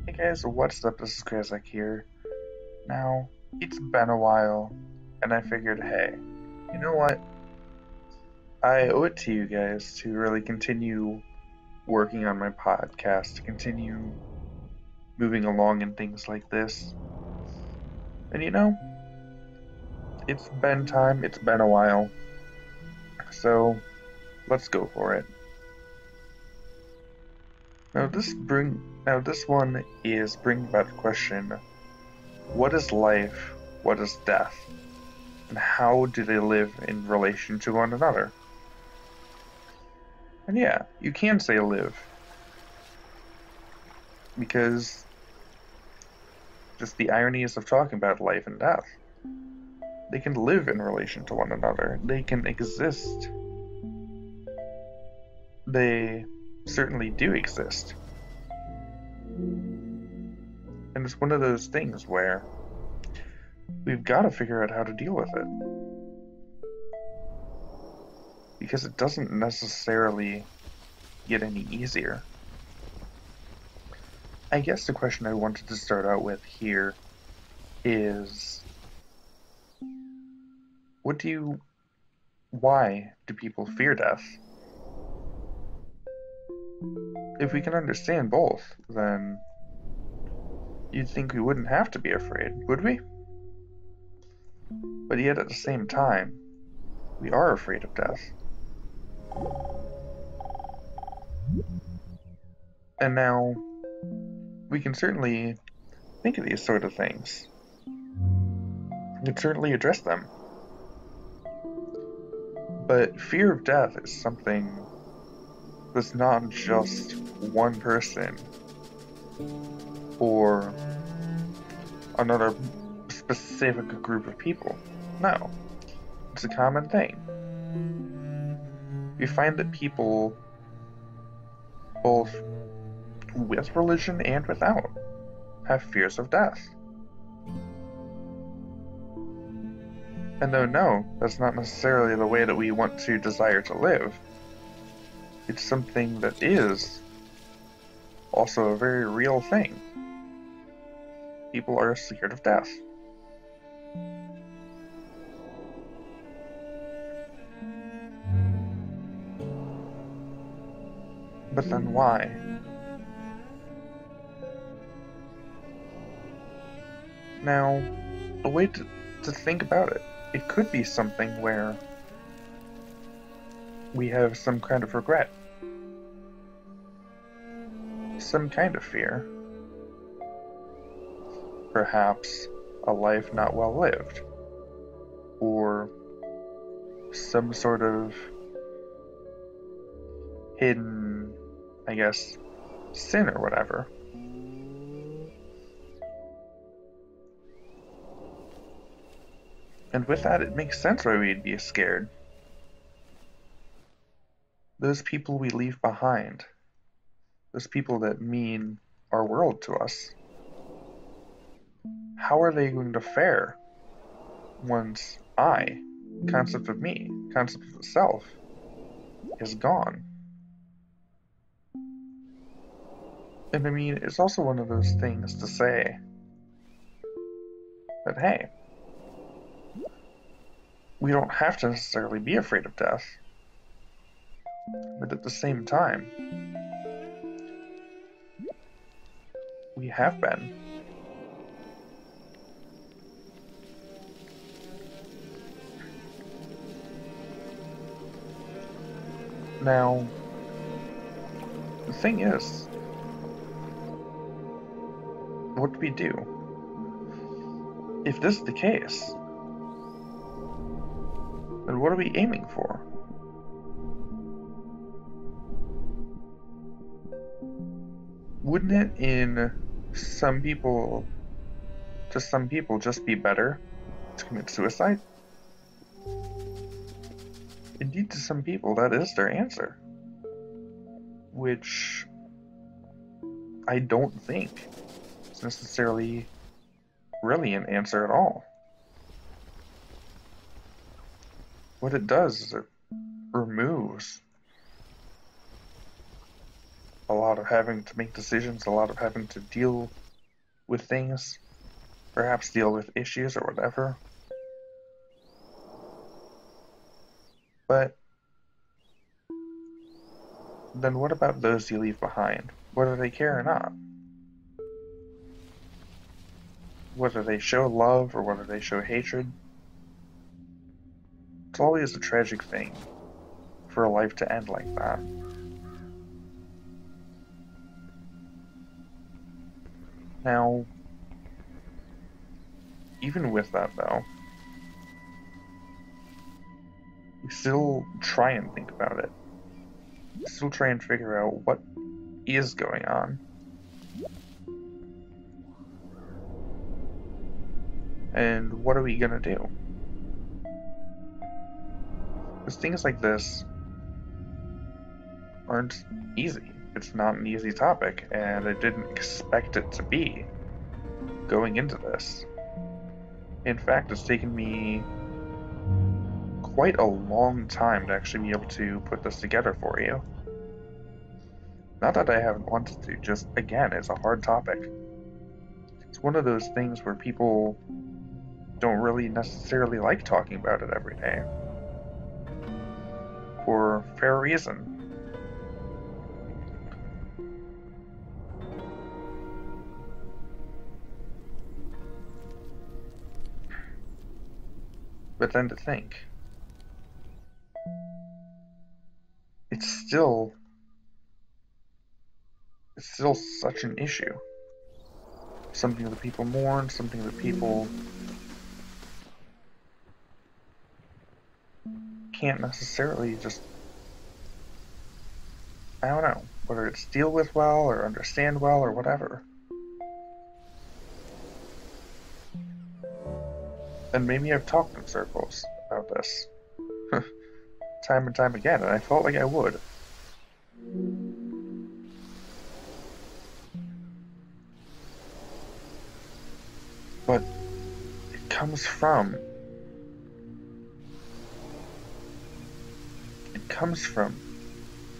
Hey guys, what's up? This is Krazak here. Now, it's been a while, and I figured, hey, you know what? I owe it to you guys to really continue working on my podcast, to continue moving along and things like this. And it's been time, it's been a while, so let's go for it. Now this one is bringing about the question: what is life? What is death? And how do they live in relation to one another? And yeah, you can say live, because just the ironies of talking about life and death. They can live in relation to one another, they can exist. They certainly do exist. And it's one of those things where we've got to figure out how to deal with it. Because it doesn't necessarily get any easier. I guess the question I wanted to start out with here is, why do people fear death? If we can understand both, then you'd think we wouldn't have to be afraid, would we? But yet at the same time, we are afraid of death. And now, we can certainly think of these sort of things. We can certainly address them. But fear of death is something that's not just one person or another specific group of people. No, it's a common thing. We find that people, both with religion and without, have fears of death. And though no, that's not necessarily the way that we want to desire to live, it's something that is also a very real thing. People are scared of death. But then why? Now, a way to think about it, it could be something where we have some kind of regret, some kind of fear, perhaps a life not well lived, or some sort of hidden, I guess, sin or whatever. And with that, it makes sense why we'd be scared. Those people we leave behind, those people that mean our world to us, how are they going to fare once concept of me, concept of self, is gone? And I mean, it's also one of those things to say that, hey, we don't have to necessarily be afraid of death, but at the same time, we have been. Now, the thing is, what do we do? If this is the case, then what are we aiming for? Wouldn't it, to some people, just be better to commit suicide? Indeed, to some people, that is their answer. Which I don't think is necessarily really an answer at all. What it does is it removes a lot lot of having to make decisions, a lot of having to deal with things, perhaps deal with issues or whatever. But then what about those you leave behind, whether they care or not? Whether they show love or whether they show hatred, it's always a tragic thing for a life to end like that. Now, even with that though, we still try and think about it. We still try and figure out what is going on. And what are we gonna do? Because things like this aren't easy. It's not an easy topic, and I didn't expect it to be going into this. In fact, it's taken me quite a long time to actually be able to put this together for you. Not that I haven't wanted to, just again, it's a hard topic. It's one of those things where people don't really necessarily like talking about it every day. For fair reason. But then to think, it's still such an issue. Something that people mourn, something that people can't necessarily just, I don't know, whether it's deal with well or understand well or whatever. And maybe I've talked in circles about this time and time again, and I felt like I would. But it comes from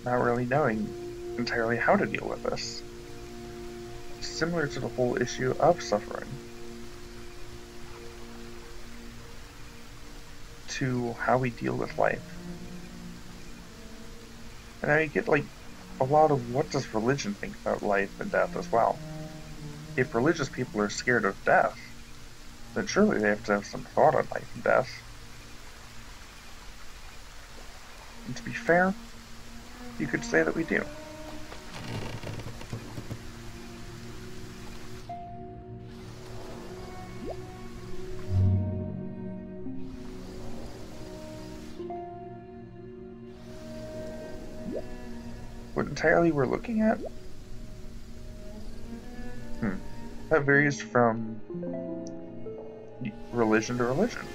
not really knowing entirely how to deal with this. Similar to the whole issue of suffering. To how we deal with life. And I get like a lot of what does religion think about life and death as well. If religious people are scared of death, then surely they have to have some thought on life and death. And to be fair, you could say that we do. What entirely we're looking at? That varies from religion to religion.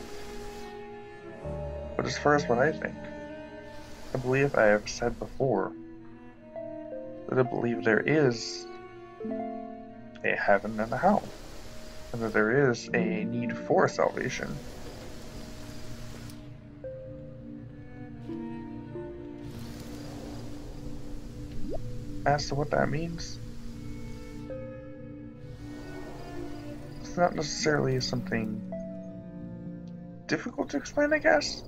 But as far as what I think, I believe I have said before that I believe there is a heaven and a hell, and that there is a need for salvation. As to what that means, it's not necessarily something difficult to explain, I guess,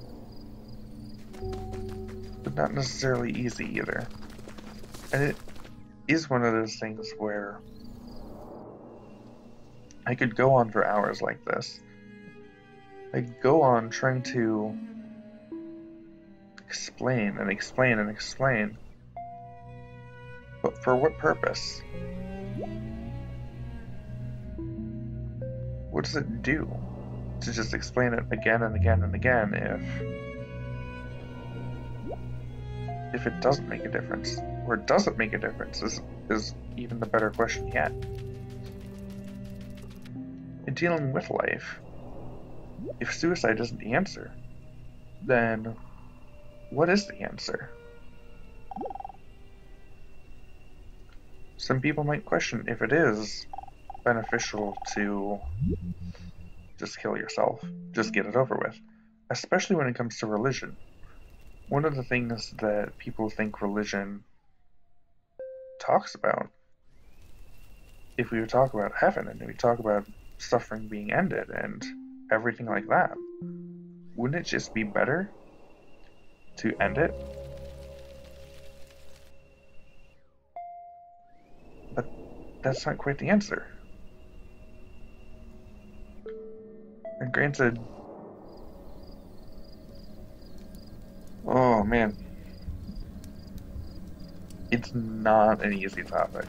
but not necessarily easy either. And it is one of those things where I could go on for hours like this. I could go on trying to explain and explain and explain. But for what purpose? What does it do to just explain it again and again and again if it doesn't make a difference? Or does it make a difference is even the better question yet. In dealing with life, if suicide isn't the answer, then what is the answer? Some people might question if it is beneficial to just kill yourself, just get it over with, especially when it comes to religion. One of the things that people think religion talks about. If we would talk about heaven and we talk about suffering being ended and everything like that, wouldn't it just be better to end it? But that's not quite the answer. And granted, oh man, it's not an easy topic.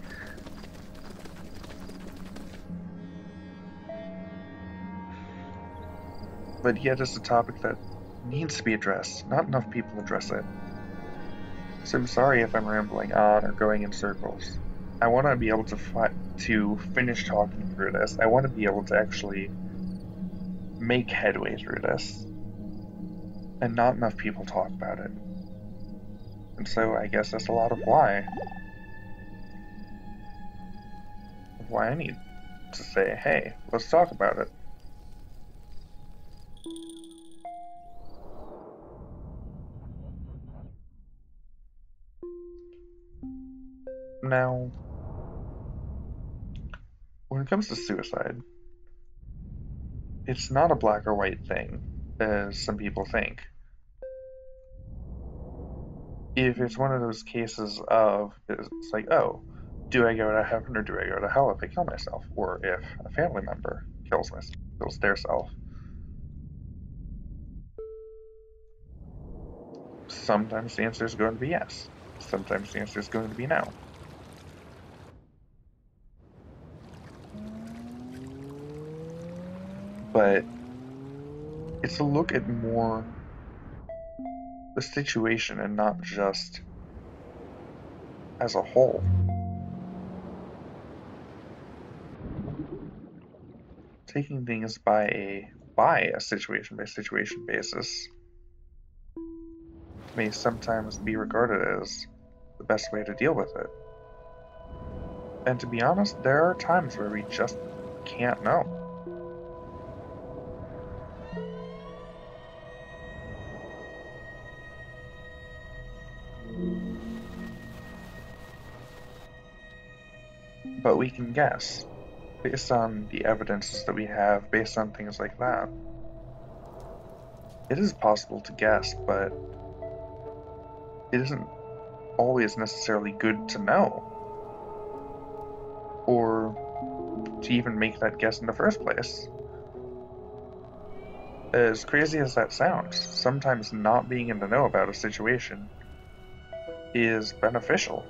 But yet it's a topic that needs to be addressed. Not enough people address it. So I'm sorry if I'm rambling on or going in circles. I want to be able to finish talking through this. I want to be able to actually make headway through this. And not enough people talk about it. And so I guess that's a lot of why I need to say, hey, let's talk about it. Now, when it comes to suicide, it's not a black or white thing, as some people think. If it's one of those cases of, it's like, oh, do I go to heaven or do I go to hell if I kill myself? Or if a family member kills their self. Sometimes the answer is going to be yes. Sometimes the answer is going to be no. But it's a look at more the situation and not just as a whole. Taking things by a situation by situation basis may sometimes be regarded as the best way to deal with it. And to be honest, there are times where we just can't know. But we can guess, based on the evidences that we have, based on things like that. It is possible to guess, but it isn't always necessarily good to know, or to even make that guess in the first place. As crazy as that sounds, sometimes not being in the know about a situation is beneficial.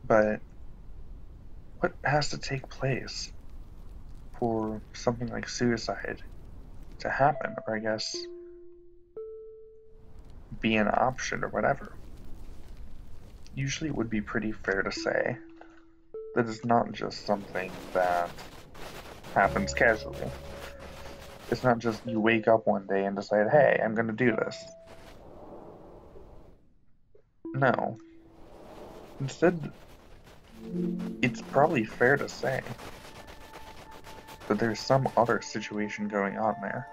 But what has to take place for something like suicide to happen, or I guess be an option or whatever? Usually it would be pretty fair to say that it's not just something that happens casually. It's not just you wake up one day and decide, hey, I'm gonna do this. No. Instead, it's probably fair to say that there's some other situation going on there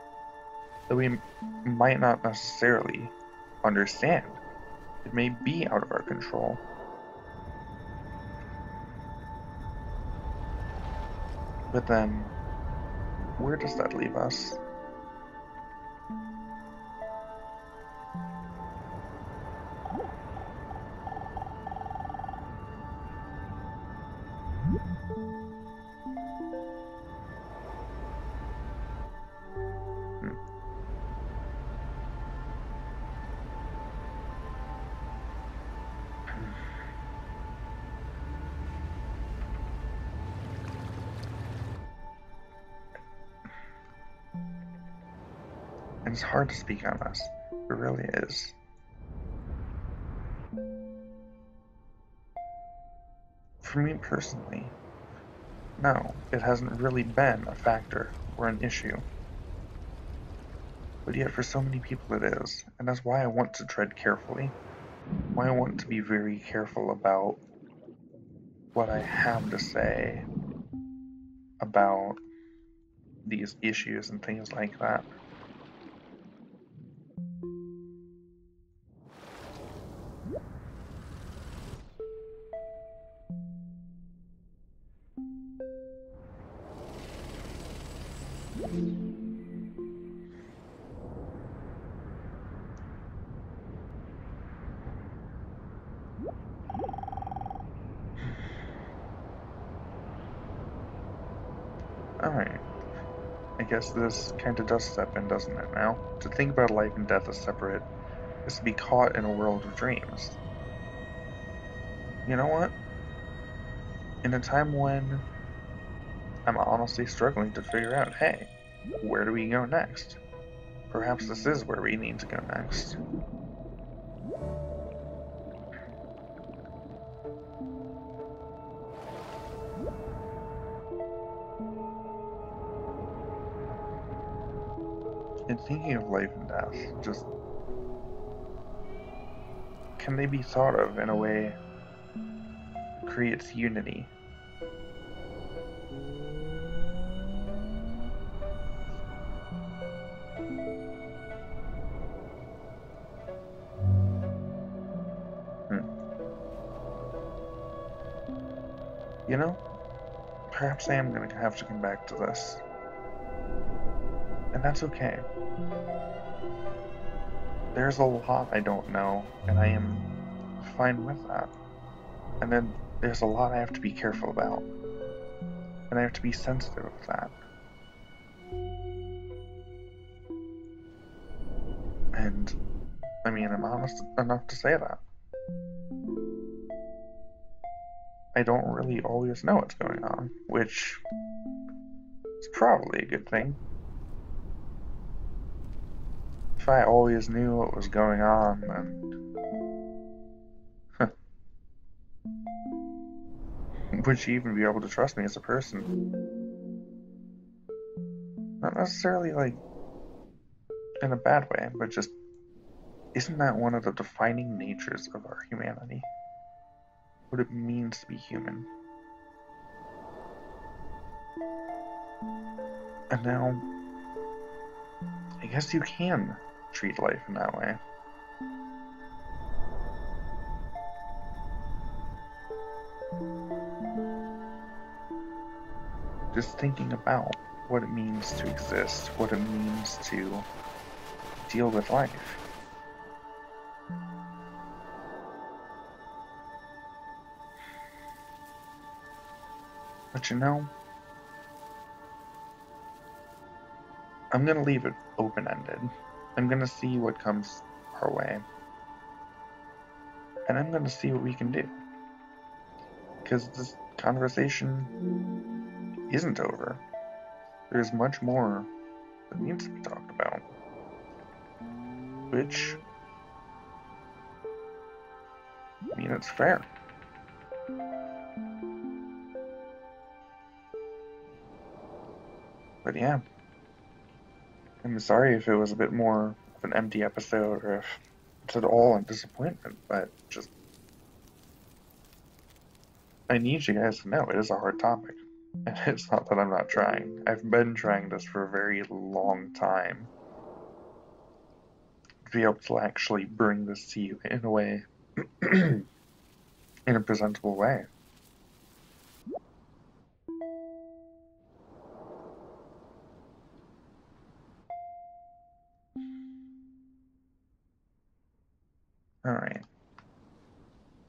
that we might not necessarily understand. It may be out of our control. But then, where does that leave us? And it's hard to speak on this. It really is. For me personally, no, it hasn't really been a factor or an issue. But yet for so many people it is, and that's why I want to tread carefully. I want to be very careful about what I have to say about these issues and things like that. Alright. I guess this kind of does step in, doesn't it, now? To think about life and death as separate is to be caught in a world of dreams. You know what? In a time when I'm honestly struggling to figure out, hey, where do we go next? Perhaps this is where we need to go next. In thinking of life and death, just can they be thought of in a way that creates unity? You know, perhaps I am going to have to come back to this. And that's okay. There's a lot I don't know, and I am fine with that. And then there's a lot I have to be careful about. And I have to be sensitive of that. And, I mean, I'm honest enough to say that. I don't really always know what's going on, which is probably a good thing. If I always knew what was going on, then would you even be able to trust me as a person? Not necessarily, like, in a bad way, but just, isn't that one of the defining natures of our humanity? What it means to be human. And now, I guess you can treat life in that way. Just thinking about what it means to exist, what it means to deal with life. But you know, I'm gonna leave it open-ended. I'm gonna see what comes our way. And I'm gonna see what we can do. Because this conversation isn't over. There's much more that needs to be talked about. Which, I mean, it's fair. But yeah, I'm sorry if it was a bit more of an empty episode, or if it's at all a disappointment, but just, I need you guys to know it is a hard topic. And it's not that I'm not trying. I've been trying this for a very long time. To be able to actually bring this to you in a way, in a presentable way. Alright.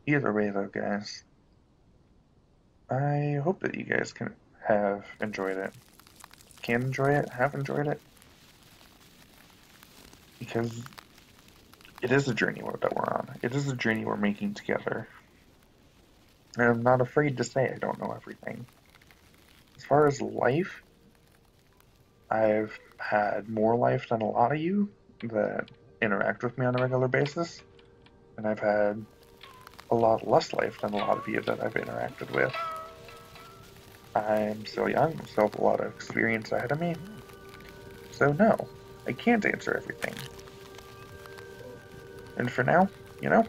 Either way though, guys, I hope that you guys can have enjoyed it. Can enjoy it, have enjoyed it. Because it is a journey that we're on. It is a journey we're making together. And I'm not afraid to say I don't know everything. As far as life, I've had more life than a lot of you that interact with me on a regular basis. And I've had a lot less life than a lot of you that I've interacted with. I'm still young, I still have a lot of experience ahead of me. So no, I can't answer everything. And for now, you know,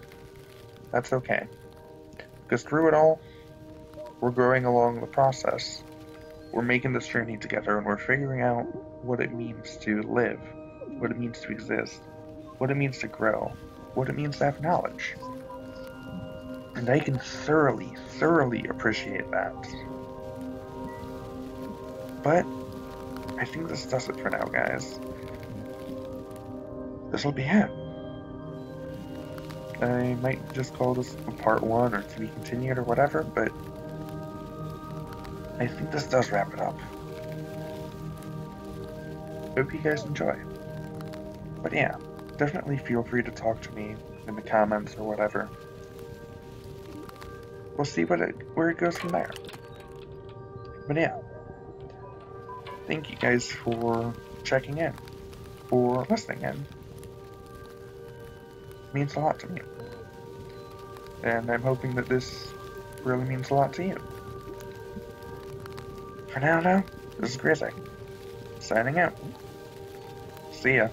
that's okay. Because through it all, we're growing along the process. We're making this journey together, and we're figuring out what it means to live, what it means to exist, what it means to grow, what it means to have knowledge. And I can thoroughly appreciate that. But I think this does it for now, guys. This'll be it. I might just call this a part 1 or to be continued or whatever, but I think this does wrap it up. Hope you guys enjoy. But yeah, definitely feel free to talk to me in the comments or whatever. We'll see where it goes from there. But yeah, thank you guys for checking in, for listening in. It means a lot to me. And I'm hoping that this really means a lot to you. For now, this is Krazak, signing out. See ya.